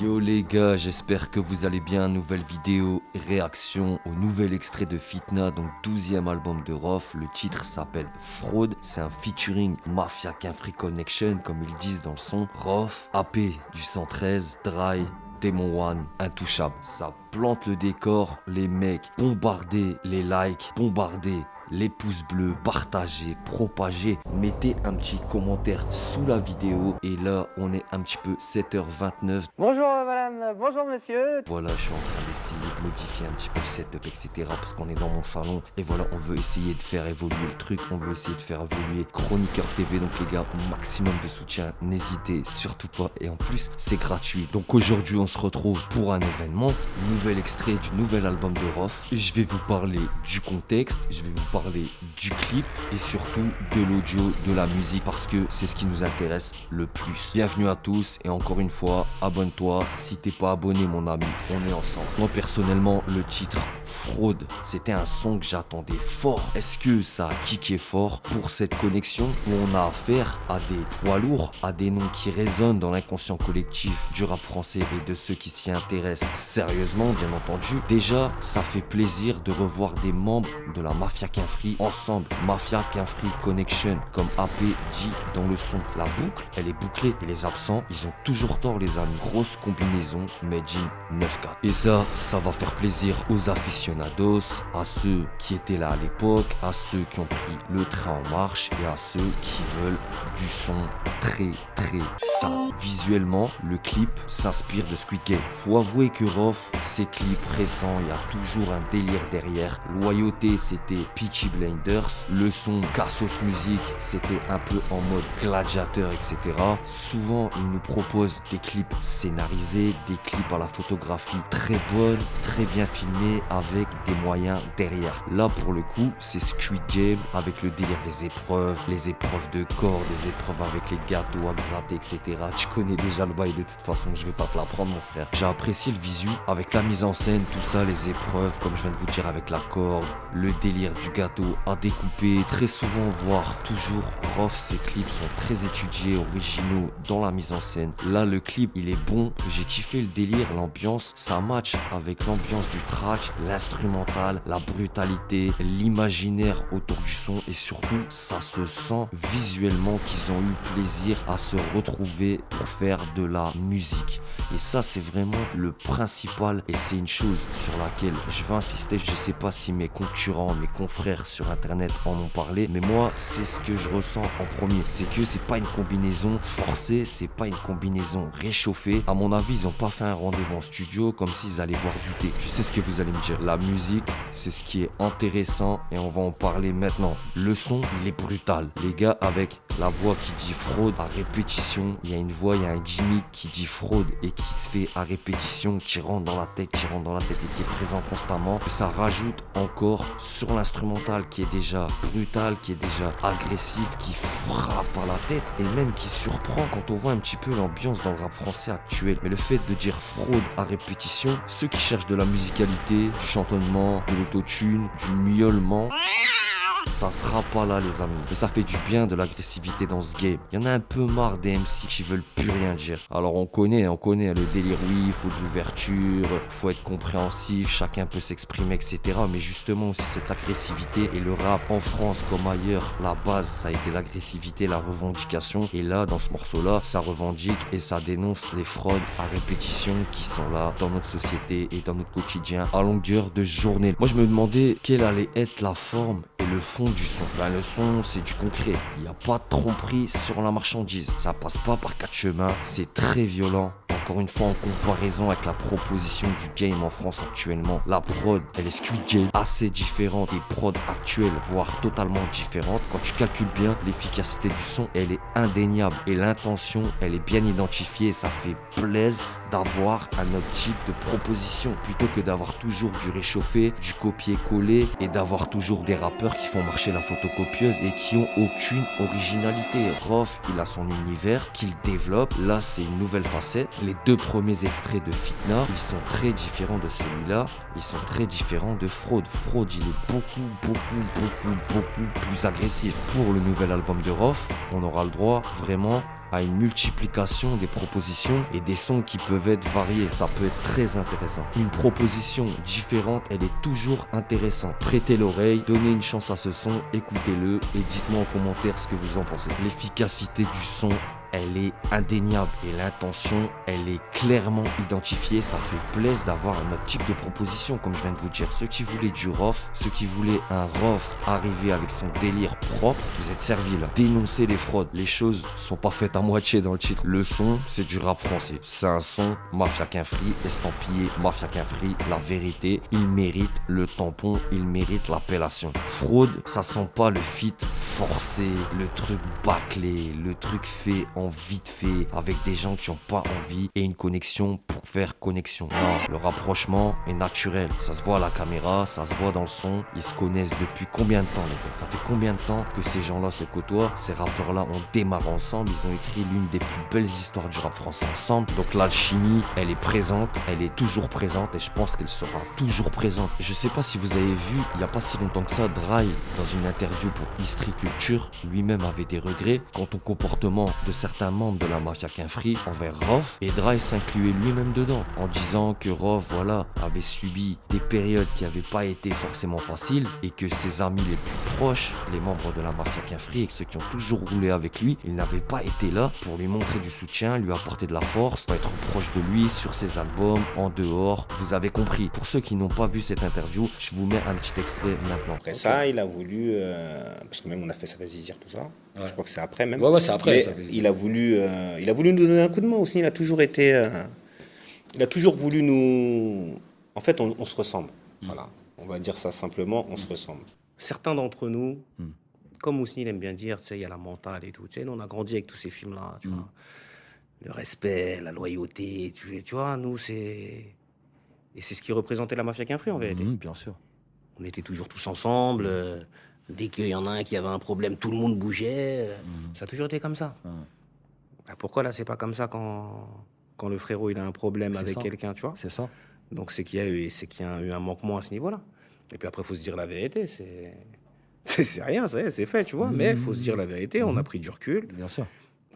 Yo les gars, j'espère que vous allez bien. Nouvelle vidéo, réaction au nouvel extrait de Fitna, donc 12e album de Rof. Le titre s'appelle Fraude, c'est un featuring Mafia Qu'un Free Connection, comme ils disent dans le son. Rof, AP du 113, Dry, Demon One, intouchable. Ça plante le décor, les mecs, bombardez les likes, bombardez les pouces bleus, partagez, propagez, mettez un petit commentaire sous la vidéo. Et là, on est un petit peu 7h29. Bonjour madame, bonjour monsieur. Voilà, je suis en train d'essayer de modifier un petit peu le setup, etc. Parce qu'on est dans mon salon. Et voilà, on veut essayer de faire évoluer le truc. On veut essayer de faire évoluer Chroniqueur TV. Donc les gars, maximum de soutien. N'hésitez surtout pas. Et en plus, c'est gratuit. Donc aujourd'hui, on se retrouve pour un événement. Nouvel extrait du nouvel album de Rof. Je vais vous parler du contexte. Je vais vous parler du clip. Et surtout de l'audio, de la musique. Parce que c'est ce qui nous intéresse le plus. Bienvenue à tous. Et encore une fois, abonne-toi. Si t'es pas abonné, mon ami, on est ensemble. Moi personnellement, le titre Fraude, c'était un son que j'attendais fort. Est-ce que ça a kické fort pour cette connexion où on a affaire à des poids lourds, à des noms qui résonnent dans l'inconscient collectif du rap français et de ceux qui s'y intéressent sérieusement, bien entendu. Déjà, ça fait plaisir de revoir des membres de la Mafia Qu'un Free ensemble. Mafia Qu'un Free Connection, comme AP dit dans le son. La boucle, elle est bouclée et les absents, ils ont toujours tort, les amis. Grosse combinaison made in 9-4. Et ça va faire plaisir aux aficionados, à ceux qui étaient là à l'époque, à ceux qui ont pris le train en marche et à ceux qui veulent du son très sale. Visuellement, le clip s'inspire de Squid Game. Faut avouer que Rof, ses clips récents, il y a toujours un délire derrière. Loyauté, c'était Peaky Blinders. Le son Cassos Music, c'était un peu en mode gladiateur, etc. Souvent, il nous propose des clips scénarisés, des clips à la photographie très bonne, très bien filmés, avec des moyens derrière. Là, pour le coup, c'est Squid Game avec le délire des épreuves, les épreuves de corps, des épreuves avec les gâteaux à gratter, etc. Tu connais déjà le bail de toute façon, je vais pas te l'apprendre, mon frère. J'ai apprécié le visu avec la mise en scène, tout ça, les épreuves, comme je viens de vous dire, avec la corde, le délire du gâteau à découper. Très souvent, voire toujours, Rof, ses clips sont très étudiés, originaux dans la mise en scène. Là, le clip, il est bon. J'ai kiffé le délire, l'ambiance, ça match avec l'ambiance du track, l'instrumental, la brutalité, l'imaginaire autour du son et surtout, ça se sent visuellement qu'ils ont eu plaisir à se retrouver pour faire de la musique. Et ça, c'est vraiment le principal et c'est une chose sur laquelle je veux insister. Je sais pas si mes concurrents, mes confrères sur internet en ont parlé, mais moi, c'est ce que je ressens en premier. C'est que c'est pas une combinaison forcée, c'est pas une combinaison réchauffée. À mon avis, ils ont pas fait un rendez-vous en studio comme s'ils allaient boire du thé. Je sais ce que vous allez me dire. La musique, c'est ce qui est intéressant et on va en parler maintenant. Le son, il est brutal. Les gars, avec la voix qui dit fraude à répétition, il y a une voix, il y a un gimmick qui dit fraude et qui se fait à répétition, qui rentre dans la tête, et qui est présent constamment. Ça rajoute encore sur l'instrumental qui est déjà brutal, qui est déjà agressif, qui frappe à la tête et même qui surprend quand on voit un petit peu l'ambiance dans le rap français actuel. Mais le fait de dire fraude à répétition, ceux qui cherchent de la musicalité, du chantonnement, de l'autotune, du miaulement, ça sera pas là, les amis. Mais ça fait du bien, de l'agressivité dans ce game. Il y en a un peu marre des MC qui veulent plus rien dire. Alors on connaît le délire, oui, il faut de l'ouverture, faut être compréhensif, chacun peut s'exprimer, etc. Mais justement aussi cette agressivité et le rap en France comme ailleurs, la base, ça a été l'agressivité, la revendication. Et là, dans ce morceau-là, ça revendique et ça dénonce les fraudes à répétition qui sont là dans notre société et dans notre quotidien à longueur de journée. Moi, je me demandais quelle allait être la forme et le fond du son. Ben, le son, c'est du concret. Il n'y a pas de tromperie sur la marchandise. Ça passe pas par quatre chemins. C'est très violent. Encore une fois, en comparaison avec la proposition du game en France actuellement, la prod, elle est Squid Game, assez différente des prods actuelles, voire totalement différente. Quand tu calcules bien, l'efficacité du son, elle est indéniable et l'intention, elle est bien identifiée. Ça fait plaisir d'avoir un autre type de proposition plutôt que d'avoir toujours du réchauffé, du copier-coller et d'avoir toujours des rappeurs qui font marcher la photocopieuse et qui ont aucune originalité. Rof, il a son univers qu'il développe. Là, c'est une nouvelle facette. Les deux premiers extraits de Fitna, ils sont très différents de celui-là. Ils sont très différents de Fraude. Fraude, il est beaucoup plus agressif. Pour le nouvel album de Rof, on aura le droit vraiment à une multiplication des propositions et des sons qui peuvent être variés. Ça peut être très intéressant. Une proposition différente, elle est toujours intéressante. Prêtez l'oreille, donnez une chance à ce son, écoutez-le et dites-moi en commentaire ce que vous en pensez. L'efficacité du son, elle est indéniable et l'intention, elle est clairement identifiée. Ça fait plaisir d'avoir un autre type de proposition, comme je viens de vous dire. Ceux qui voulaient du rof, ceux qui voulaient un rof arriver avec son délire propre, vous êtes servis là. Dénoncez les fraudes. Les choses sont pas faites à moitié dans le titre. Le son, c'est du rap français. C'est un son Mafia Qu'un Free, estampillé Mafia Qu'un Free. La vérité, il mérite le tampon, il mérite l'appellation. Fraude, ça sent pas le feat forcé, le truc bâclé, le truc fait en vite fait, avec des gens qui n'ont pas envie et une connexion pour faire connexion. Non, le rapprochement est naturel. Ça se voit à la caméra, ça se voit dans le son. Ils se connaissent depuis combien de temps, les gars? Ça fait combien de temps que ces gens-là se côtoient? Ces rappeurs-là ont démarré ensemble. Ils ont écrit l'une des plus belles histoires du rap français ensemble. Donc l'alchimie, elle est présente, elle est toujours présente et je pense qu'elle sera toujours présente. Je sais pas si vous avez vu, il n'y a pas si longtemps que ça, Dry, dans une interview pour History Culture, lui-même avait des regrets quant au comportement de certains membres de la Mafia Qu'un Free envers Rof, et Dry s'incluait lui-même dedans en disant que Rof, voilà, avait subi des périodes qui n'avaient pas été forcément faciles et que ses amis les plus proches, les membres de la Mafia Qu'un Free et que ceux qui ont toujours roulé avec lui, ils n'avaient pas été là pour lui montrer du soutien, lui apporter de la force, pour être proche de lui sur ses albums, en dehors. Vous avez compris. Pour ceux qui n'ont pas vu cette interview, je vous mets un petit extrait maintenant. Après ça, il a voulu, parce que même on a fait sa Zizir, tout ça. Ouais. Je crois que c'est après même. Ouais, c'est après. Il a voulu nous donner un coup de main aussi. Il a toujours été, il a toujours voulu nous. En fait, on se ressemble. Voilà. On va dire ça simplement, on se ressemble. Certains d'entre nous, comme Ousni il aime bien dire, tu sais, il y a la mentale et tout. Tu sais, nous on a grandi avec tous ces films-là. Tu vois, le respect, la loyauté. Tu vois, nous c'est. Et c'est ce qui représentait la Mafia Qu'un Free en vérité. Bien sûr. On était toujours tous ensemble. Dès qu'il y en a un qui avait un problème, tout le monde bougeait. Ça a toujours été comme ça. Bah, pourquoi là, c'est pas comme ça quand le frérot il a un problème avec quelqu'un, tu vois? C'est ça. Donc c'est qu'il y a eu un manquement à ce niveau-là. Et puis après, il faut se dire la vérité. C'est rien, c'est fait, tu vois. Mais il faut se dire la vérité. On a pris du recul. Bien sûr.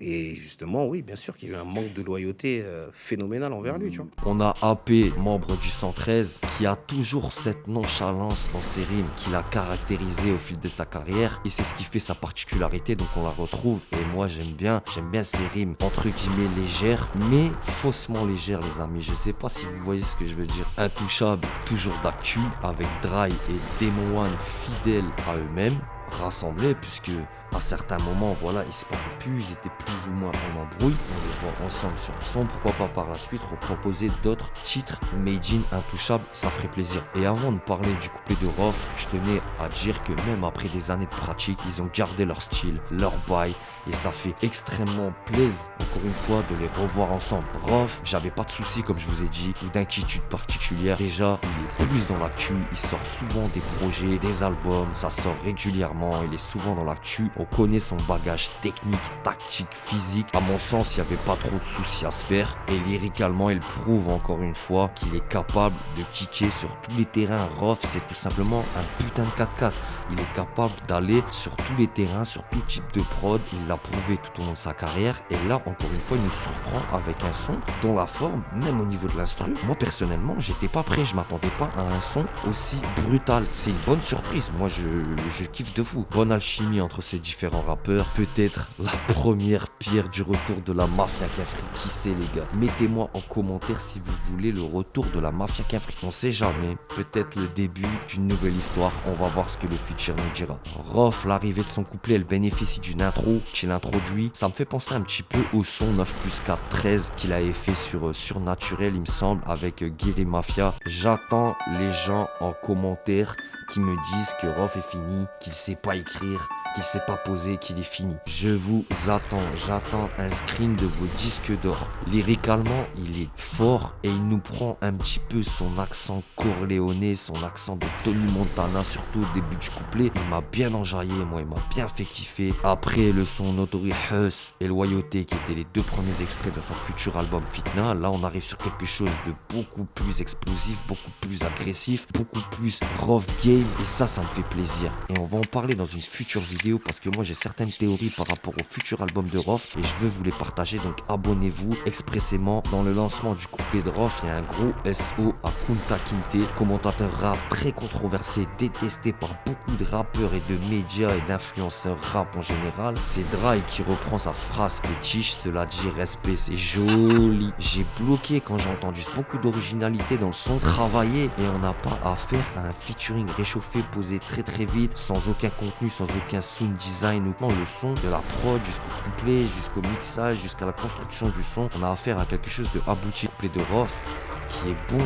Et justement, oui, bien sûr qu'il y a eu un manque de loyauté phénoménal envers lui, tu vois. On a AP, membre du 113, qui a toujours cette nonchalance dans ses rimes qu'il a caractérisé au fil de sa carrière. Et c'est ce qui fait sa particularité, donc on la retrouve. Et moi, j'aime bien ces rimes, entre guillemets, légères, mais faussement légères, les amis. Je sais pas si vous voyez ce que je veux dire. Intouchable, toujours d'actu, avec Dry et Demon One fidèles à eux-mêmes, rassemblés, puisque à certains moments, voilà, ils se parlaient plus, ils étaient plus ou moins en embrouille. On les voit ensemble sur le son. Pourquoi pas par la suite reproposer d'autres titres made in Intouchable, ça ferait plaisir. Et avant de parler du couplet de Rof, je tenais à dire que même après des années de pratique, ils ont gardé leur style, leur bail, et ça fait extrêmement plaisir, encore une fois, de les revoir ensemble. Rof, j'avais pas de soucis, comme je vous ai dit, ou d'inquiétude particulière. Déjà, il est plus dans l'actu, il sort souvent des projets, des albums, ça sort régulièrement, il est souvent dans l'actu. On connaît son bagage technique, tactique, physique. À mon sens, il n'y avait pas trop de soucis à se faire. Et lyricalement, il prouve encore une fois qu'il est capable de kicker sur tous les terrains. Rof, c'est tout simplement un putain de 4x4. Il est capable d'aller sur tous les terrains, sur tout type de prod. Il l'a prouvé tout au long de sa carrière. Et là, encore une fois, il nous surprend avec un son dont la forme, même au niveau de l'instru, moi personnellement, j'étais pas prêt. Je m'attendais pas à un son aussi brutal. C'est une bonne surprise. Moi, je kiffe de fou. Bonne alchimie entre ces différents rappeurs. Peut-être la première pierre du retour de la Mafia Qu'un Free. Qui sait, les gars? Mettez-moi en commentaire si vous voulez le retour de la Mafia Qu'un Free. On sait jamais. Peut-être le début d'une nouvelle histoire. On va voir ce que le futur nous dira. Rof, l'arrivée de son couplet, elle bénéficie d'une intro qu'il introduit. Ça me fait penser un petit peu au son 9+4 13 qu'il avait fait sur Surnaturel, il me semble, avec Guerri Mafia. J'attends les gens en commentaire qui me disent que Rof est fini, qu'il sait pas écrire, qu'il s'est pas posé, qu'il est fini. Je vous attends, j'attends un screen de vos disques d'or. Lyricalement, il est fort et il nous prend un petit peu son accent corléonais, son accent de Tony Montana, surtout au début du couplet. Il m'a bien enjaillé, moi, il m'a bien fait kiffer. Après le son Notorious et Loyauté, qui étaient les deux premiers extraits de son futur album Fitna, là on arrive sur quelque chose de beaucoup plus explosif, beaucoup plus agressif, beaucoup plus rough game. game et ça me fait plaisir. Et on va en parler dans une future vidéo parce que moi j'ai certaines théories par rapport au futur album de Rof et je veux vous les partager, donc abonnez-vous expressément. Dans le lancement du couplet de Rof, il y a un gros SO à Kunta Kinte, commentateur rap très controversé, détesté par beaucoup de rappeurs et de médias et d'influenceurs rap en général. C'est Dry qui reprend sa phrase fétiche, cela dit respect, c'est joli. J'ai bloqué quand j'ai entendu beaucoup d'originalité dans le son, travaillé, et on n'a pas affaire à un featuring réchauffé, posé très vite, sans aucun contenu, sans aucun sound design ou le son, de la prod jusqu'au couplet, jusqu'au mixage, jusqu'à la construction du son. On a affaire à quelque chose de abouti. Le couplet de Rof qui est bon,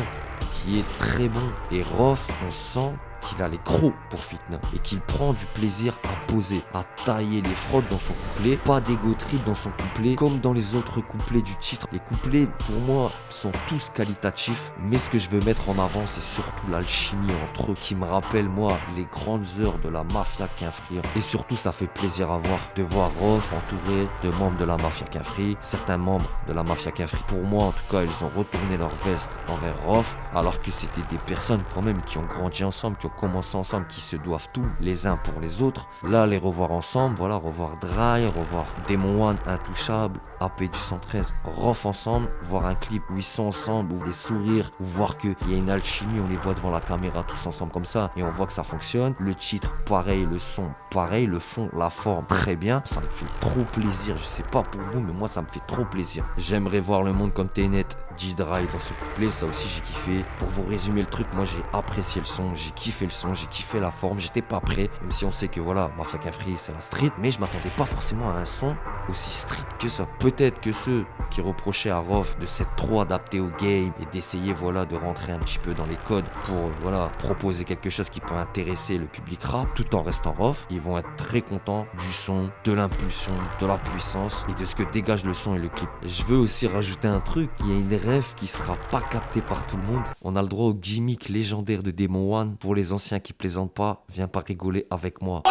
qui est très bon, et Rof, on sent qu'il a les crocs pour Fitna et qu'il prend du plaisir à poser, à tailler les fraudes dans son couplet, pas d'ego trip dans son couplet comme dans les autres couplets du titre. Les couplets pour moi sont tous qualitatifs, mais ce que je veux mettre en avant c'est surtout l'alchimie entre eux qui me rappelle moi les grandes heures de la mafia Quinfri. Et surtout ça fait plaisir à voir, de voir Rof entouré de membres de la mafia Quinfri. Certains membres de la mafia Quinfri, pour moi en tout cas, ils ont retourné leur veste envers Rof alors que c'était des personnes quand même qui ont grandi ensemble, qui ont commencé ensemble, qui se doivent tout les uns pour les autres. Là, les revoir ensemble, voilà, revoir Dry, revoir Demon One, Intouchable, AP du 113, Rof ensemble, voir un clip où ils sont ensemble, ou des sourires, ou voir qu'il y a une alchimie, on les voit devant la caméra tous ensemble comme ça, et on voit que ça fonctionne. Le titre, pareil, le son, pareil, le fond, la forme, très bien. Ça me fait trop plaisir, je sais pas pour vous, mais moi ça me fait trop plaisir. J'aimerais voir le monde comme Tenet, G-Dry dans ce couplet, ça aussi j'ai kiffé. Pour vous résumer le truc, moi j'ai apprécié le son, j'ai kiffé le son, j'ai kiffé la forme, j'étais pas prêt, même si on sait que voilà, Mafia Quinfri c'est la street, mais je m'attendais pas forcément à un son aussi street que ça. Peut-être que ceux qui reprochaient à Rof de s'être trop adapté au game et d'essayer voilà de rentrer un petit peu dans les codes pour voilà proposer quelque chose qui peut intéresser le public rap tout en restant Rof, ils vont être très contents du son, de l'impulsion, de la puissance et de ce que dégage le son et le clip. Je veux aussi rajouter un truc, il y a une ref qui sera pas captée par tout le monde. On a le droit au gimmick légendaire de Demon One. Pour les anciens qui plaisantent pas, viens pas rigoler avec moi.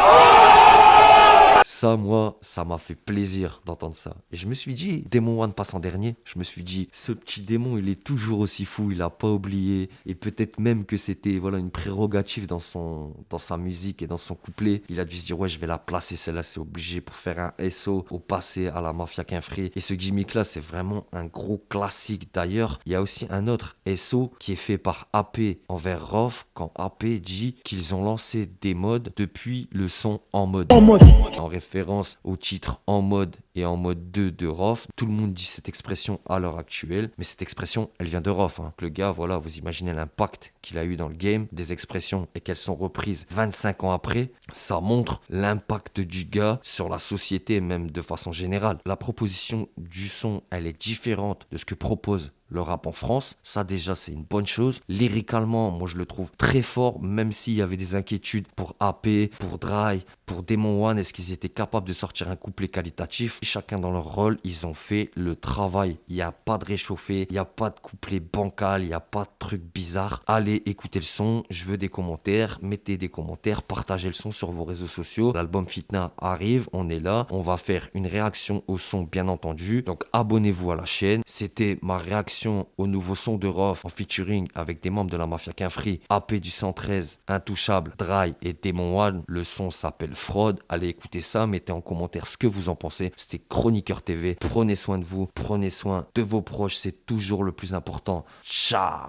Ça, moi, ça m'a fait plaisir d'entendre ça. Et je me suis dit, Demon One passe en dernier. Je me suis dit, ce petit démon, il est toujours aussi fou, il a pas oublié. Et peut-être même que c'était voilà une prérogative dans sa musique et dans son couplet. Il a dû se dire, ouais, je vais la placer, celle-là, c'est obligé pour faire un SO au passé à la Mafia Quinfri. Et ce gimmick-là, c'est vraiment un gros classique. D'ailleurs, il y a aussi un autre SO qui est fait par AP envers Rof, quand AP dit qu'ils ont lancé des modes depuis le son en mode. En référence au titre En Mode et En Mode 2 de Rof. Tout le monde dit cette expression à l'heure actuelle, mais cette expression, elle vient de Rof. Le gars, voilà, vous imaginez l'impact qu'il a eu dans le game, des expressions, et qu'elles sont reprises 25 ans après. Ça montre l'impact du gars sur la société, même de façon générale. La proposition du son, elle est différente de ce que propose le rap en France, ça déjà c'est une bonne chose. Lyricalement, moi je le trouve très fort, même s'il y avait des inquiétudes pour AP, pour Dry, pour Demon One, est-ce qu'ils étaient capables de sortir un couplet qualitatif? Chacun dans leur rôle, ils ont fait le travail. Il n'y a pas de réchauffé, il n'y a pas de couplet bancal, il n'y a pas de truc bizarre. Allez écouter le son, je veux des commentaires, mettez des commentaires, partagez le son sur vos réseaux sociaux. L'album Fitna arrive, on est là, on va faire une réaction au son bien entendu. Donc abonnez-vous à la chaîne, c'était ma réaction au nouveau son de Rof en featuring avec des membres de la Mafia Quinfri, AP du 113, Intouchable, Dry et Demon One. Le son s'appelle Fraude. Allez écouter ça, mettez en commentaire ce que vous en pensez. C'était Chroniqueur TV. Prenez soin de vous, prenez soin de vos proches, c'est toujours le plus important. Ciao.